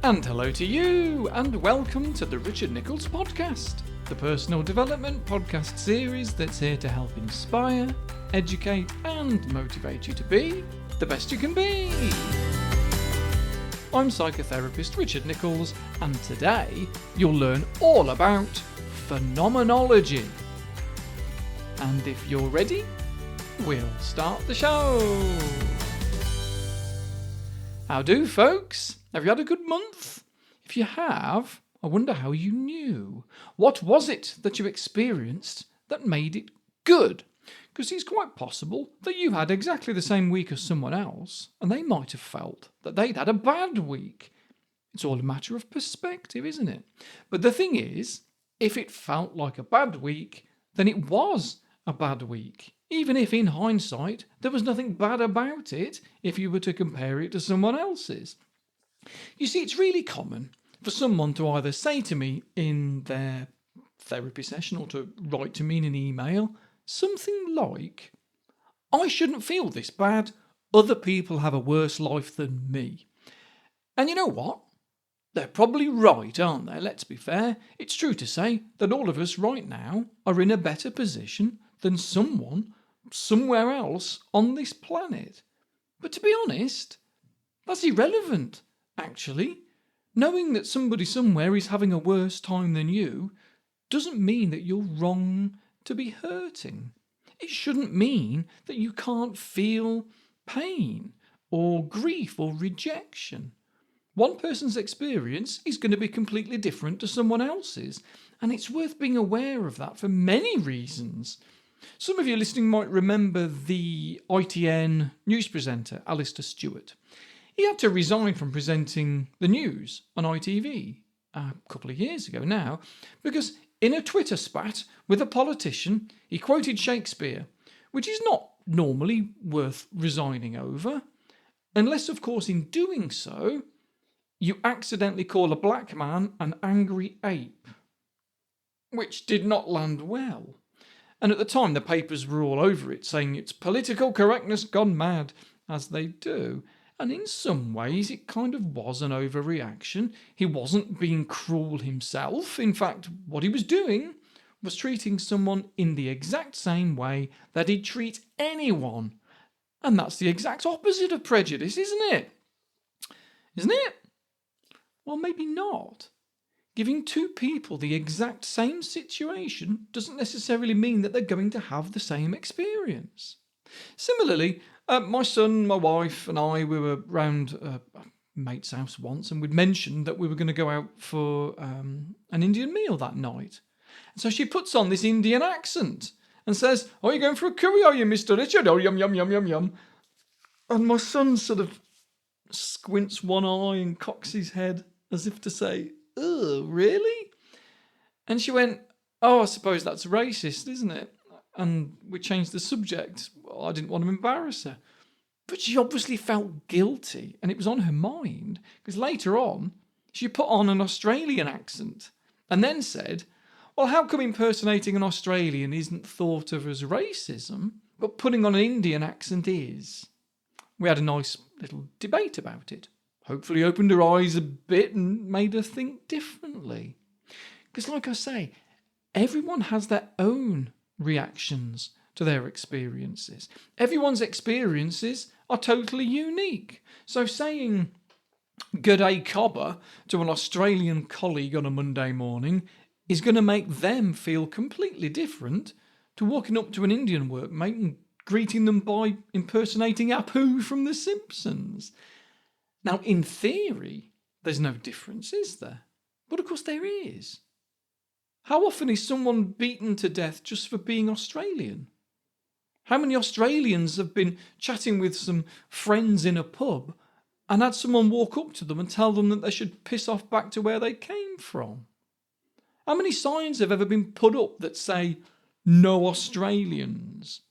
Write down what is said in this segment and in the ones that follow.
And hello to you, and welcome to the Richard Nichols Podcast, the personal development podcast series that's here to help inspire, educate, and motivate you to be the best you can be. I'm psychotherapist Richard Nichols, and today you'll learn all about phenomenology. And if you're ready, we'll start the show. How do, folks? Have you had a good month? If you have, I wonder how you knew. What was it that you experienced that made it good? Because it's quite possible that you had exactly the same week as someone else, and they might have felt that they'd had a bad week. It's all a matter of perspective, isn't it? But the thing is, if it felt like a bad week, then it was a bad week. Even if, in hindsight, there was nothing bad about it if you were to compare it to someone else's. You see, it's really common for someone to either say to me in their therapy session or to write to me in an email something like, I shouldn't feel this bad, other people have a worse life than me. And you know what? They're probably right, aren't they? Let's be fair. It's true to say that all of us right now are in a better position than someone somewhere else on this planet. But to be honest, that's irrelevant. Actually, knowing that somebody somewhere is having a worse time than you doesn't mean that you're wrong to be hurting. It shouldn't mean that you can't feel pain or grief or rejection. One person's experience is going to be completely different to someone else's, and it's worth being aware of that for many reasons. Some of you listening might remember the ITN news presenter, Alistair Stewart. He had to resign from presenting the news on ITV a couple of years ago now, because in a Twitter spat with a politician, he quoted Shakespeare, which is not normally worth resigning over, unless, of course, in doing so, you accidentally call a black man an angry ape, which did not land well. And at the time, the papers were all over it, saying it's political correctness gone mad, as they do. And in some ways, it kind of was an overreaction. He wasn't being cruel himself. In fact, what he was doing was treating someone in the exact same way that he'd treat anyone. And that's the exact opposite of prejudice, isn't it? Isn't it? Well, maybe not. Giving two people the exact same situation doesn't necessarily mean that they're going to have the same experience. Similarly, my son, my wife and I, we were round a mate's house once, and we'd mentioned that we were going to go out for an Indian meal that night. And so she puts on this Indian accent and says, are you going for a curry, are you, Mr. Richard? Oh, yum, yum, yum, yum, yum. And my son sort of squints one eye and cocks his head as if to say, oh, really? And she went, oh, I suppose that's racist, isn't it? And we changed the subject. Well, I didn't want to embarrass her. But she obviously felt guilty, and it was on her mind, because later on, she put on an Australian accent and then said, well, how come impersonating an Australian isn't thought of as racism, but putting on an Indian accent is? We had a nice little debate about it. Hopefully opened her eyes a bit and made her think differently. Because like I say, everyone has their own reactions to their experiences. Everyone's experiences are totally unique. So saying "G'day cobber" to an Australian colleague on a Monday morning is going to make them feel completely different to walking up to an Indian workmate and greeting them by impersonating Apu from The Simpsons. Now, in theory, there's no difference, is there? But of course there is. How often is someone beaten to death just for being Australian? How many Australians have been chatting with some friends in a pub and had someone walk up to them and tell them that they should piss off back to where they came from? How many signs have ever been put up that say, no Australians?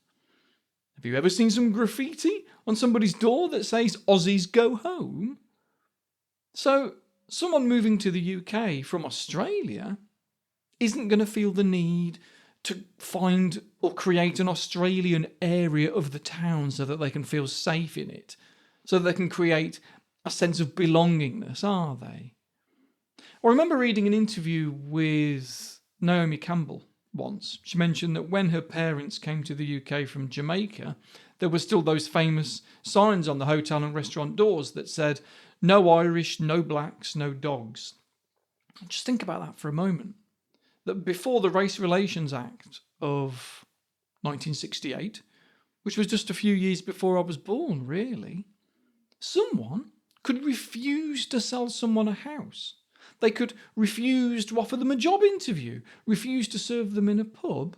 Have you ever seen some graffiti on somebody's door that says, Aussies go home? So, someone moving to the UK from Australia isn't going to feel the need to find or create an Australian area of the town so that they can feel safe in it, so that they can create a sense of belongingness, are they? I remember reading an interview with Naomi Campbell once. She mentioned that when her parents came to the UK from Jamaica, there were still those famous signs on the hotel and restaurant doors that said, "No Irish, no blacks, no dogs." Just think about that for a moment. That before the Race Relations Act of 1968, which was just a few years before I was born, really, someone could refuse to sell someone a house. They could refuse to offer them a job interview, refuse to serve them in a pub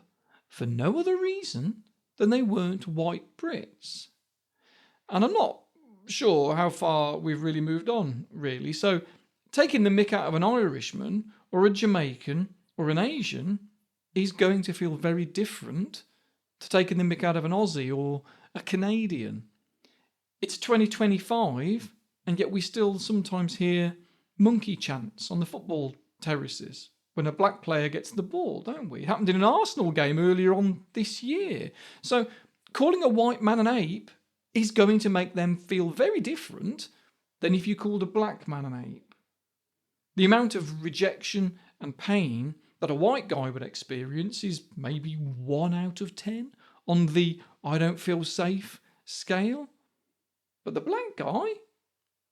for no other reason than they weren't white Brits. And I'm not sure how far we've really moved on, really. So taking the mick out of an Irishman or a Jamaican or an Asian is going to feel very different to taking the mick out of an Aussie or a Canadian. It's 2025, and yet we still sometimes hear monkey chants on the football terraces when a black player gets the ball, don't we? It happened in an Arsenal game earlier on this year. So calling a white man an ape is going to make them feel very different than if you called a black man an ape. The amount of rejection and pain that a white guy would experience is maybe 1 out of 10 on the "I don't feel safe" scale. But the black guy,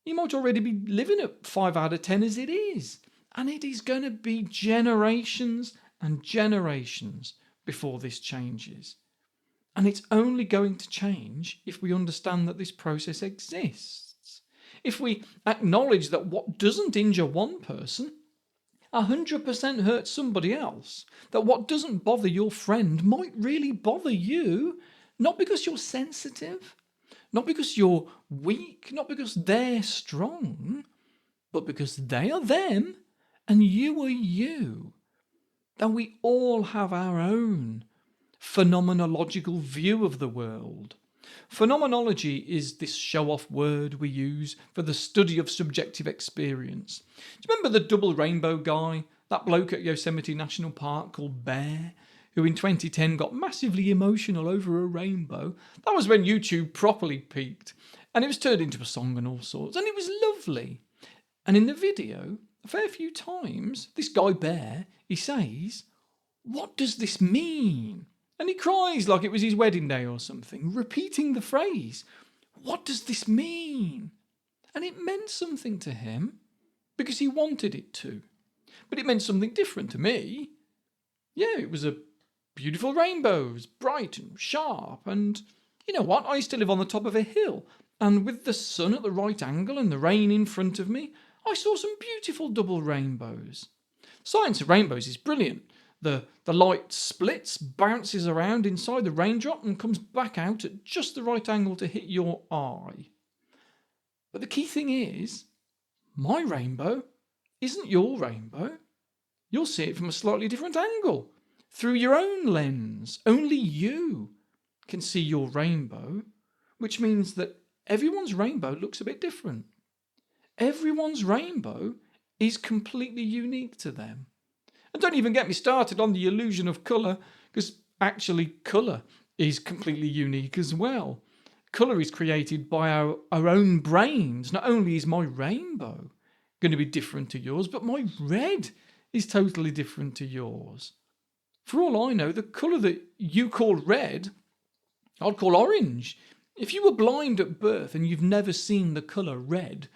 he might already be living at 5 out of 10 as it is. And it is going to be generations and generations before this changes. And it's only going to change if we understand that this process exists. If we acknowledge that what doesn't injure one person 100% hurts somebody else. That what doesn't bother your friend might really bother you, not because you're sensitive, not because you're weak, not because they're strong, but because they are them and you are you. That we all have our own phenomenological view of the world. Phenomenology is this show-off word we use for the study of subjective experience. Do you remember the double rainbow guy, that bloke at Yosemite National Park called Bear, who in 2010 got massively emotional over a rainbow? That was when YouTube properly peaked, and it was turned into a song and all sorts, and it was lovely. And in the video, a fair few times, this guy Bear, he says, "What does this mean?" And he cries like it was his wedding day or something, repeating the phrase, "What does this mean?" And it meant something to him because he wanted it to. But it meant something different to me. Yeah, it was a beautiful rainbow, it was bright and sharp, and you know what? I used to live on the top of a hill, and with the sun at the right angle and the rain in front of me, I saw some beautiful double rainbows. Science of rainbows is brilliant. The light splits, bounces around inside the raindrop and comes back out at just the right angle to hit your eye. But the key thing is, my rainbow isn't your rainbow. You'll see it from a slightly different angle, through your own lens. Only you can see your rainbow, which means that everyone's rainbow looks a bit different. Everyone's rainbow is completely unique to them. And don't even get me started on the illusion of colour, because actually colour is completely unique as well. Colour is created by our own brains. Not only is my rainbow going to be different to yours, but my red is totally different to yours. For all I know, the colour that you call red, I'd call orange. If you were blind at birth and you've never seen the colour red,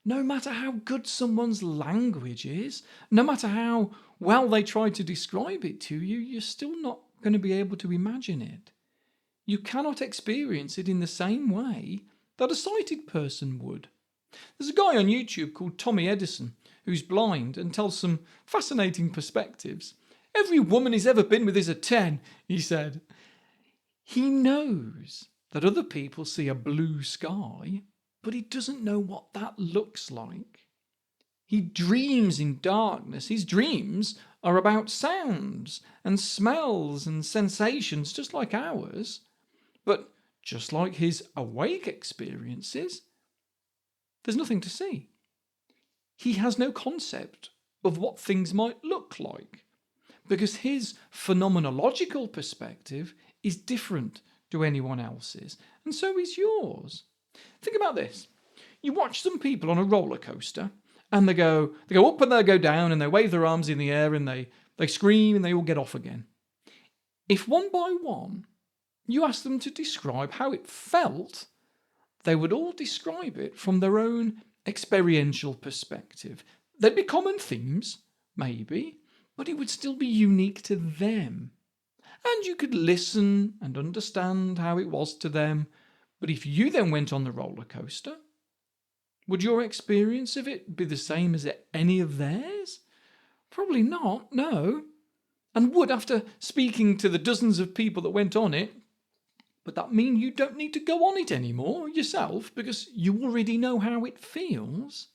no matter how good someone's language is, no matter how well they try to describe it to you, you're still not going to be able to imagine it. You cannot experience it in the same way that a sighted person would. There's a guy on YouTube called Tommy Edison who's blind and tells some fascinating perspectives. "Every woman he's ever been with is a 10, he said. He knows that other people see a blue sky, but he doesn't know what that looks like. He dreams in darkness. His dreams are about sounds and smells and sensations just like ours. But just like his awake experiences, there's nothing to see. He has no concept of what things might look like because his phenomenological perspective is different to anyone else's, and so is yours. Think about this. You watch some people on a roller coaster And they go up and they go down and they wave their arms in the air and they scream and they all get off again. If one by one you ask them to describe how it felt, they would all describe it from their own experiential perspective. There'd be common themes, maybe, but it would still be unique to them. And you could listen and understand how it was to them. But if you then went on the roller coaster, would your experience of it be the same as any of theirs? Probably not, no. And would, after speaking to the dozens of people that went on it, but that mean you don't need to go on it anymore yourself because you already know how it feels?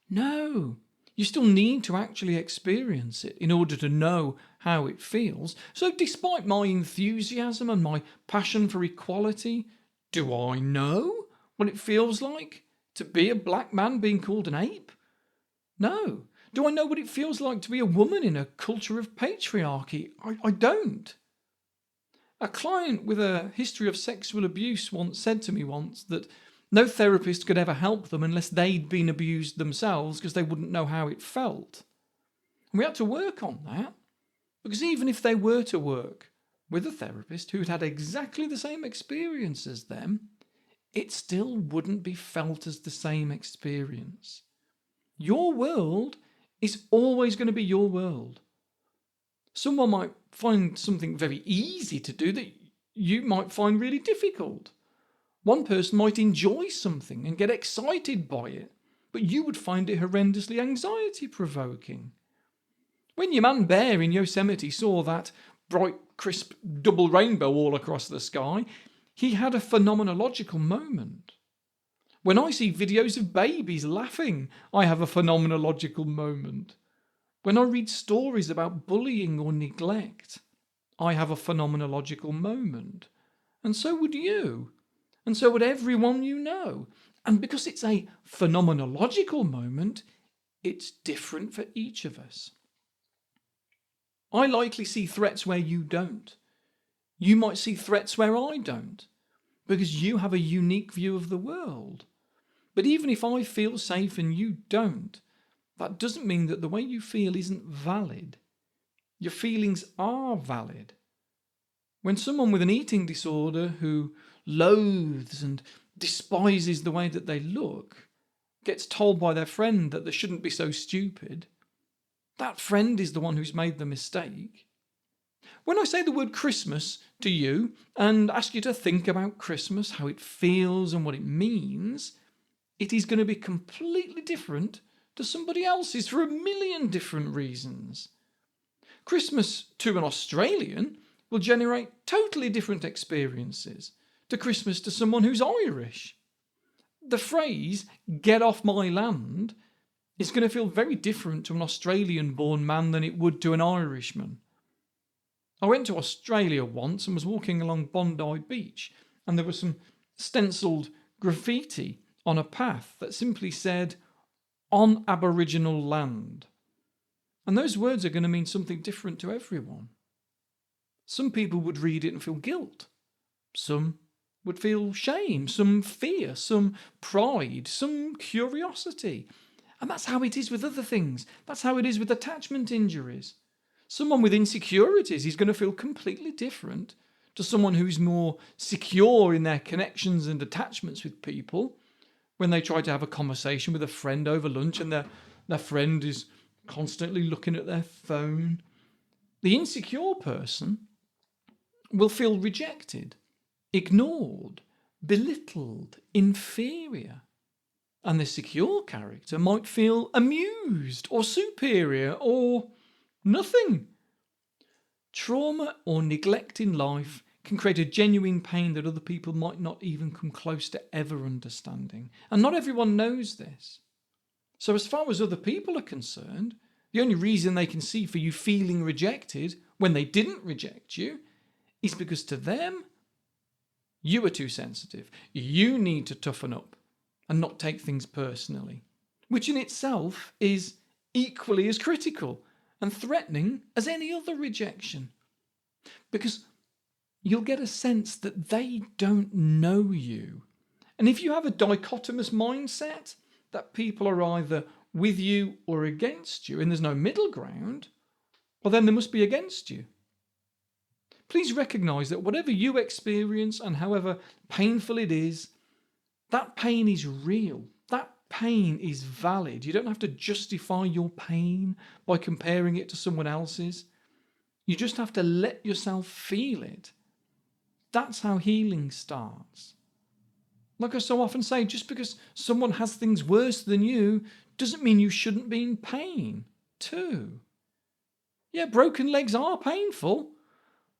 No. You still need to actually experience it in order to know how it feels. So despite my enthusiasm and my passion for equality, do I know what it feels like to be a black man being called an ape? No. Do I know what it feels like to be a woman in a culture of patriarchy? I don't. A client with a history of sexual abuse once said to me that no therapist could ever help them unless they'd been abused themselves because they wouldn't know how it felt. And we had to work on that, because even if they were to work with a therapist who'd had exactly the same experience as them, it still wouldn't be felt as the same experience. Your world is always going to be your world. Someone might find something very easy to do that you might find really difficult. One person might enjoy something and get excited by it, but you would find it horrendously anxiety-provoking. When your man Bear in Yosemite saw that bright, crisp double rainbow all across the sky, he had a phenomenological moment. When I see videos of babies laughing, I have a phenomenological moment. When I read stories about bullying or neglect, I have a phenomenological moment. And so would you. And so would everyone you know. And because it's a phenomenological moment, it's different for each of us. I likely see threats where you don't. You might see threats where I don't, because you have a unique view of the world. But even if I feel safe and you don't, that doesn't mean that the way you feel isn't valid. Your feelings are valid. When someone with an eating disorder who loathes and despises the way that they look gets told by their friend that they shouldn't be so stupid, that friend is the one who's made the mistake. When I say the word Christmas to you and ask you to think about Christmas, how it feels and what it means, it is going to be completely different to somebody else's for a million different reasons. Christmas to an Australian will generate totally different experiences to Christmas to someone who's Irish. The phrase, "get off my land," is going to feel very different to an Australian-born man than it would to an Irishman. I went to Australia once and was walking along Bondi Beach, and there was some stencilled graffiti on a path that simply said, "On Aboriginal land." And those words are going to mean something different to everyone. Some people would read it and feel guilt. Some would feel shame, some fear, some pride, some curiosity. And that's how it is with other things. That's how it is with attachment injuries. Someone with insecurities is going to feel completely different to someone who's more secure in their connections and attachments with people when they try to have a conversation with a friend over lunch and their friend is constantly looking at their phone. The insecure person will feel rejected, ignored, belittled, inferior. And the secure character might feel amused or superior or nothing. Trauma or neglect in life can create a genuine pain that other people might not even come close to ever understanding. And not everyone knows this. So as far as other people are concerned, the only reason they can see for you feeling rejected when they didn't reject you is because to them, you are too sensitive. You need to toughen up and not take things personally, which in itself is equally as critical and threatening as any other rejection. Because you'll get a sense that they don't know you. And if you have a dichotomous mindset, that people are either with you or against you, and there's no middle ground, well, then there must be against you. Please recognize that whatever you experience and however painful it is, that pain is real. That pain is valid. You don't have to justify your pain by comparing it to someone else's. You just have to let yourself feel it. That's how healing starts. Like I so often say, just because someone has things worse than you doesn't mean you shouldn't be in pain too. Yeah, broken legs are painful,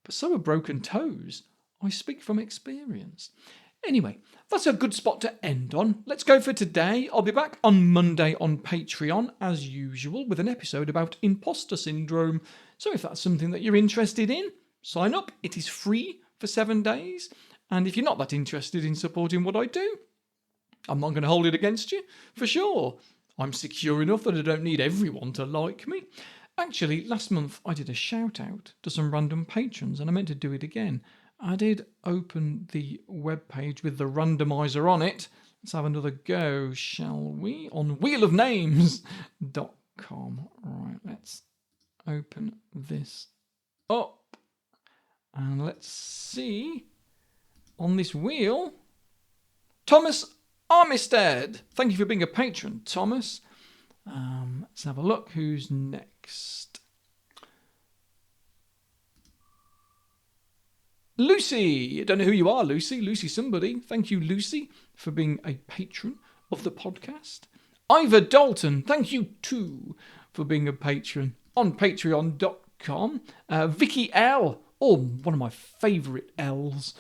but so are broken toes. I speak from experience. Anyway, that's a good spot to end on. Let's go for today. I'll be back on Monday on Patreon, as usual, with an episode about imposter syndrome. So if that's something that you're interested in, sign up. It is free for 7 days. And if you're not that interested in supporting what I do, I'm not going to hold it against you, for sure. I'm secure enough that I don't need everyone to like me. Actually, last month I did a shout out to some random patrons, and I meant to do it again. I did open the webpage with the randomizer on it. Let's have another go, shall we? On wheelofnames.com. Right, let's open this up. And let's see. On this wheel, Thomas Armistead. Thank you for being a patron, Thomas. Let's have a look. Who's next? Lucy. I don't know who you are, Lucy. Lucy somebody. Thank you, Lucy, for being a patron of the podcast. Ivor Dalton. Thank you, too, for being a patron on patreon.com. Vicky L. Oh, one of my favourite L's.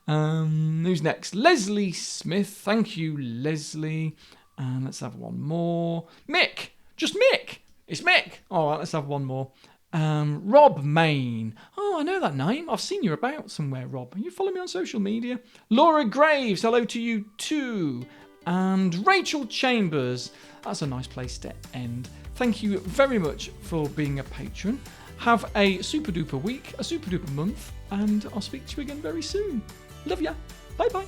Who's next? Leslie Smith. Thank you, Leslie. And let's have one more. Mick. Just Mick. It's Mick. All right, let's have one more. Rob Main. Oh, I know that name. I've seen you about somewhere, Rob. You follow me on social media. Laura Graves. Hello to you too. And Rachel Chambers. That's a nice place to end. Thank you very much for being a patron. Have a super duper week, a super duper month, and I'll speak to you again very soon. Love ya. Bye bye.